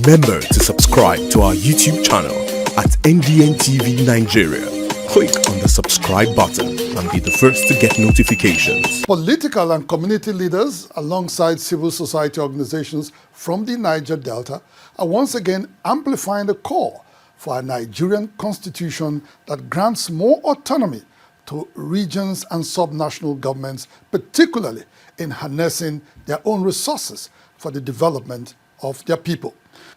Remember to subscribe to our YouTube channel at NDN TV Nigeria. Click on the subscribe button and be the first to get notifications. Political and community leaders, alongside civil society organizations from the Niger Delta, are once again amplifying the call for a Nigerian constitution that grants more autonomy to regions and subnational governments, particularly in harnessing their own resources for the development of their people.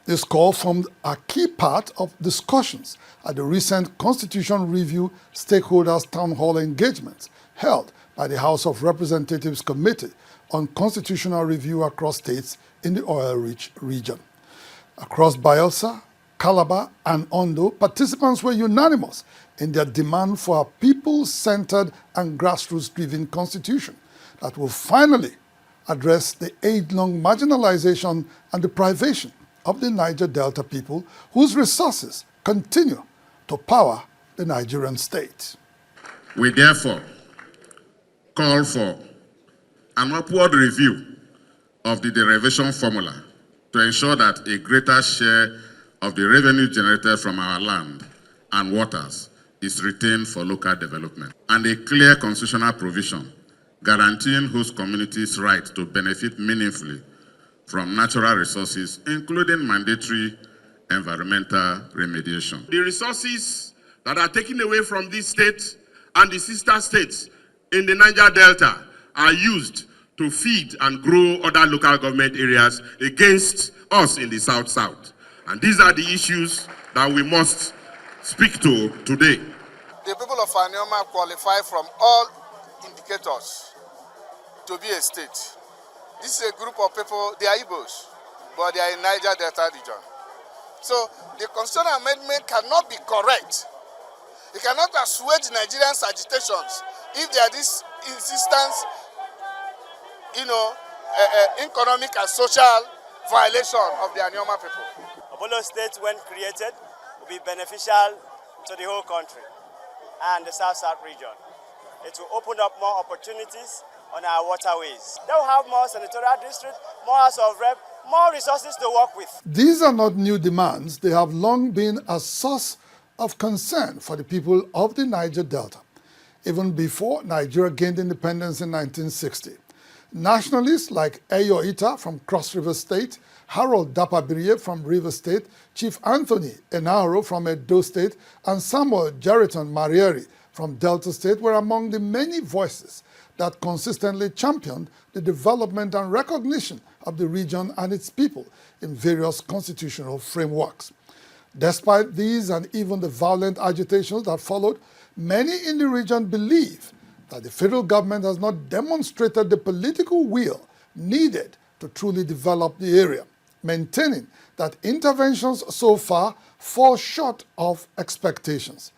This call formed a key part of discussions at the recent Constitution Review Stakeholders Town Hall engagements held by the House of Representatives Committee on Constitutional Review across states in the oil-rich region. Across Bayelsa, Calabar, and Ondo, participants were unanimous in their demand for a people-centered and grassroots-driven constitution that will finally address the age-long marginalization and deprivation of the Niger Delta people, whose resources continue to power the Nigerian state. We therefore call for an upward review of the derivation formula to ensure that a greater share of the revenue generated from our land and waters is retained for local development, and a clear constitutional provision guaranteeing host communities' right to benefit meaningfully from natural resources, including mandatory environmental remediation. The resources that are taken away from this state and the sister states in the Niger Delta are used to feed and grow other local government areas against us in the South-South. And these are the issues that we must speak to today. The people of Anioma qualify from all indicators to be a state. This is a group of people, they are Igbos, but they are in Niger Delta region. So the constitutional amendment cannot be correct. It cannot assuage Nigerians' agitations if there is this insistence, economic and social violation of the Anioma people. Apollo State, when created, will be beneficial to the whole country and the South-South region. It will open up more opportunities on our waterways. They will have more senatorial districts, more House of Rep, more resources to work with. These are not new demands. They have long been a source of concern for the people of the Niger Delta, even before Nigeria gained independence in 1960. Nationalists like Eyo Ita from Cross River State, Harold Dapabirie from River State, Chief Anthony Enahoro from Edo State, and Samuel Jeriton Marieri from Delta State were among the many voices that consistently championed the development and recognition of the region and its people in various constitutional frameworks. Despite these and even the violent agitations that followed, many in the region believe that the federal government has not demonstrated the political will needed to truly develop the area, maintaining that interventions so far fall short of expectations.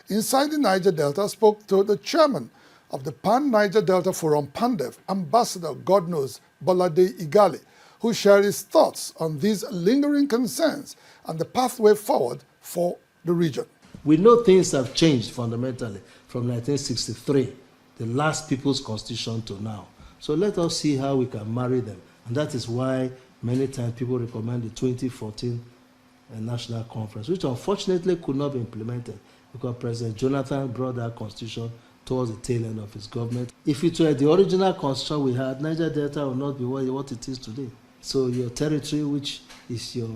Inside the Niger Delta spoke to the chairman of the Pan-Niger Delta Forum, PANDEF, Ambassador Godknows Bolade Igali, who shared his thoughts on these lingering concerns and the pathway forward for the region. We know things have changed fundamentally from 1963, the last People's Constitution, to now. So let us see how we can marry them. And that is why many times people recommend the 2014 National Conference, which unfortunately could not be implemented because President Jonathan brought that constitution towards the tail end of his government. If it were the original constitution we had, Niger Delta would not be what it is today. So your territory, which is your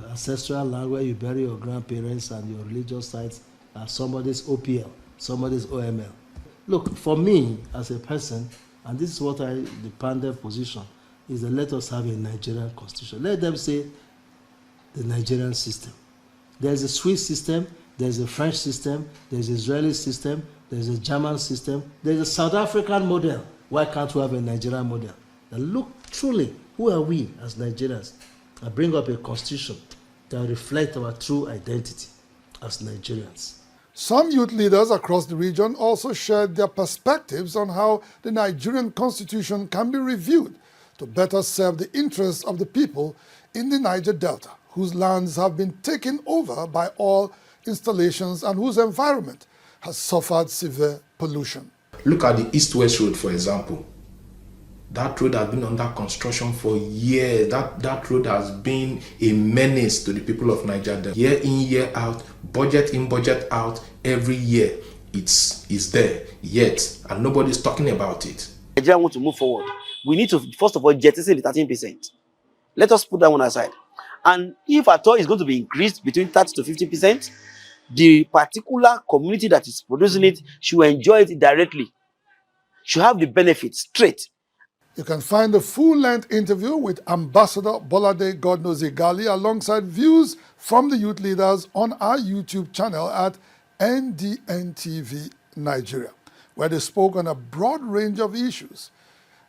ancestral land where you bury your grandparents and your religious sites, are somebody's OPL, somebody's OML. Look, for me as a person, and this is what the PANDEF position, is that let us have a Nigerian constitution. Let them say the Nigerian system. There's a Swiss system, there's a French system, there's an Israeli system, there's a German system, there's a South African model. Why can't we have a Nigerian model? Now look, truly, who are we as Nigerians? I bring up a constitution that reflects our true identity as Nigerians. Some youth leaders across the region also shared their perspectives on how the Nigerian constitution can be reviewed to better serve the interests of the people in the Niger Delta, whose lands have been taken over by oil installations and whose environment has suffered severe pollution. Look at the East-West Road, for example. That road has been under construction for years. That road has been a menace to the people of Niger. Year in, year out, budget in, budget out, every year it's there, yet, and nobody's talking about it. Nigeria want to move forward. We need to, first of all, jettison the 13%. Let us put that one aside. And if at all it's going to be increased between 30 to 50%, the particular community that is producing it should enjoy it directly, should have the benefits straight. You can find a full-length interview with Ambassador Bolade Godnozigali alongside views from the youth leaders on our YouTube channel at NDNTV Nigeria, where they spoke on a broad range of issues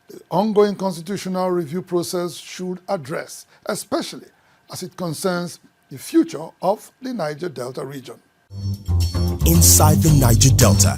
the ongoing constitutional review process should address, especially as it concerns the future of the Niger Delta region. Inside the Niger Delta,